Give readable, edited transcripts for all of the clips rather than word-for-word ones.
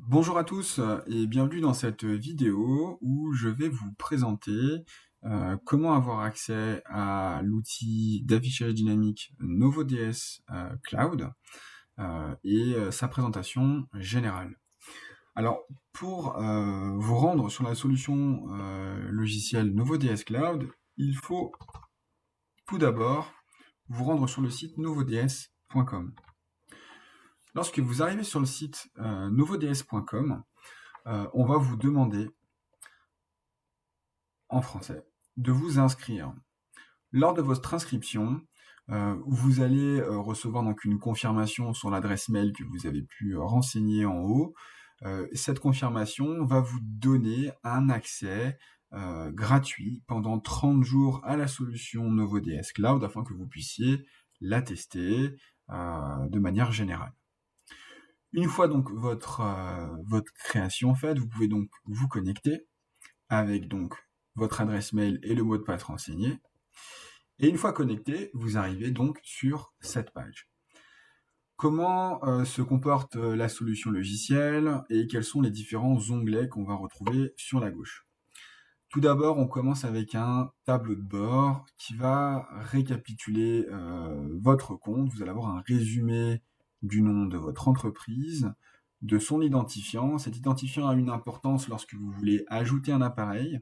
Bonjour à tous et bienvenue dans cette vidéo où je vais vous présenter comment avoir accès à l'outil d'affichage dynamique Novo.ds Cloud et sa présentation générale. Alors, pour vous rendre sur la solution logicielle Novo.ds Cloud, il faut tout d'abord vous rendre sur le site novods.com. Lorsque vous arrivez sur le site novods.com, on va vous demander, en français, de vous inscrire. Lors de votre inscription, vous allez recevoir donc une confirmation sur l'adresse mail que vous avez pu renseigner en haut. Cette confirmation va vous donner un accès gratuit pendant 30 jours à la solution Novo.ds Cloud afin que vous puissiez la tester de manière générale. Une fois donc votre création faite, vous pouvez donc vous connecter avec donc votre adresse mail et le mot de passe renseigné. Et une fois connecté, vous arrivez donc sur cette page. Comment se comporte la solution logicielle et quels sont les différents onglets qu'on va retrouver sur la gauche? Tout d'abord, on commence avec un tableau de bord qui va récapituler votre compte. Vous allez avoir un résumé du nom de votre entreprise, de son identifiant. Cet identifiant a une importance lorsque vous voulez ajouter un appareil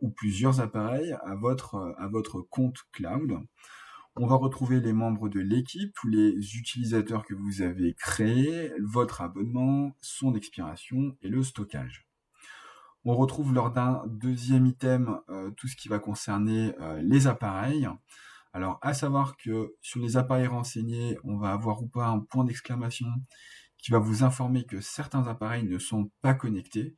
ou plusieurs appareils à votre compte cloud. On va retrouver les membres de l'équipe, tous les utilisateurs que vous avez créés, votre abonnement, son expiration et le stockage. On retrouve lors d'un deuxième item tout ce qui va concerner les appareils. Alors, à savoir que sur les appareils renseignés, on va avoir ou pas un point d'exclamation qui va vous informer que certains appareils ne sont pas connectés.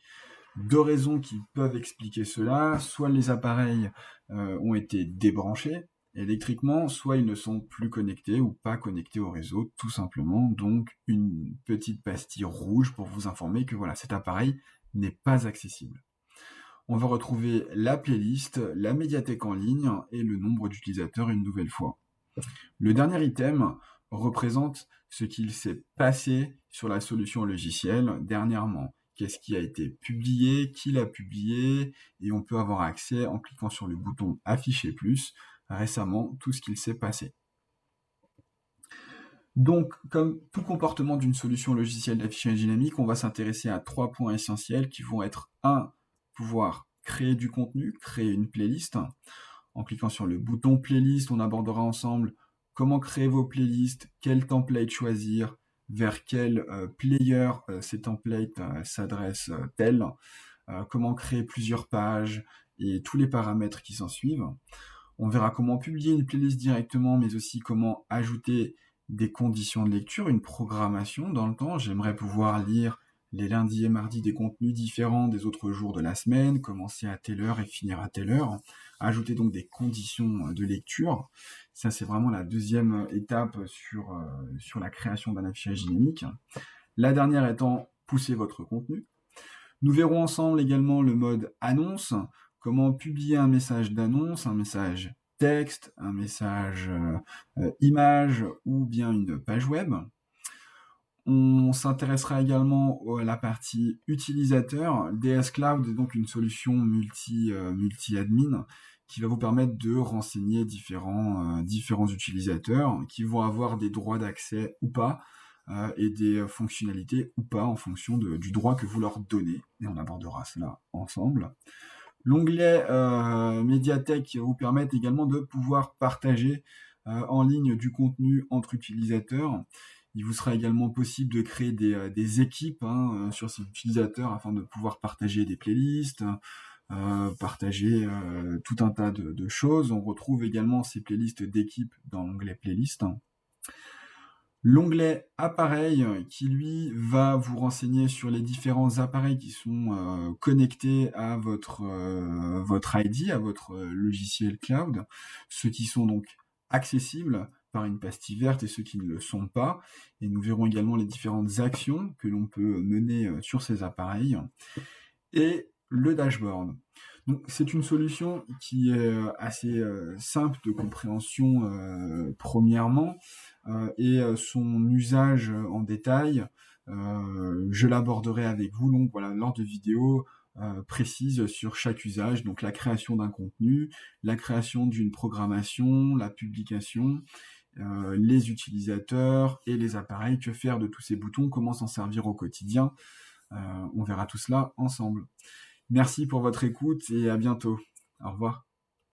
Deux raisons qui peuvent expliquer cela, soit les appareils ont été débranchés électriquement, soit ils ne sont plus connectés ou pas connectés au réseau, tout simplement. Donc, une petite pastille rouge pour vous informer que voilà, cet appareil n'est pas accessible. On va retrouver la playlist, la médiathèque en ligne et le nombre d'utilisateurs une nouvelle fois. Le dernier item représente ce qu'il s'est passé sur la solution logicielle dernièrement. Qu'est-ce qui a été publié, qui l'a publié, et on peut avoir accès en cliquant sur le bouton Afficher plus, récemment, tout ce qu'il s'est passé. Donc, comme tout comportement d'une solution logicielle d'affichage dynamique, on va s'intéresser à 3 points essentiels qui vont être 1. Pouvoir créer du contenu, créer une playlist. En cliquant sur le bouton playlist, on abordera ensemble comment créer vos playlists, quel template choisir, vers quel player ces templates s'adressent-elles, comment créer plusieurs pages et tous les paramètres qui s'en suivent. On verra comment publier une playlist directement, mais aussi comment ajouter des conditions de lecture, une programmation dans le temps. J'aimerais pouvoir lire les lundis et mardis des contenus différents des autres jours de la semaine, commencer à telle heure et finir à telle heure. Ajouter donc des conditions de lecture. Ça, c'est vraiment la deuxième étape sur la création d'un affichage dynamique. La dernière étant pousser votre contenu. Nous verrons ensemble également le mode annonce, comment publier un message d'annonce, un message texte, un message image ou bien une page web. On s'intéressera également à la partie utilisateur. DS Cloud est donc une solution multi-admin qui va vous permettre de renseigner différents utilisateurs qui vont avoir des droits d'accès ou pas et des fonctionnalités ou pas en fonction du droit que vous leur donnez. Et on abordera cela ensemble. L'onglet médiathèque vous permet également de pouvoir partager en ligne du contenu entre utilisateurs. Il vous sera également possible de créer des équipes sur ces utilisateurs afin de pouvoir partager des playlists, partager tout un tas de choses. On retrouve également ces playlists d'équipes dans l'onglet playlist. L'onglet appareil qui lui va vous renseigner sur les différents appareils qui sont connectés à votre ID, à votre logiciel cloud, ceux qui sont donc accessibles par une pastille verte et ceux qui ne le sont pas. Et nous verrons également les différentes actions que l'on peut mener sur ces appareils. Et le dashboard. Donc, c'est une solution qui est assez simple de compréhension premièrement, et son usage en détail je l'aborderai avec vous donc voilà, lors de vidéos précises sur chaque usage, donc la création d'un contenu, la création d'une programmation, la publication, les utilisateurs et les appareils, que faire de tous ces boutons, comment s'en servir au quotidien. On verra tout cela ensemble. Merci pour votre écoute et à bientôt. Au revoir.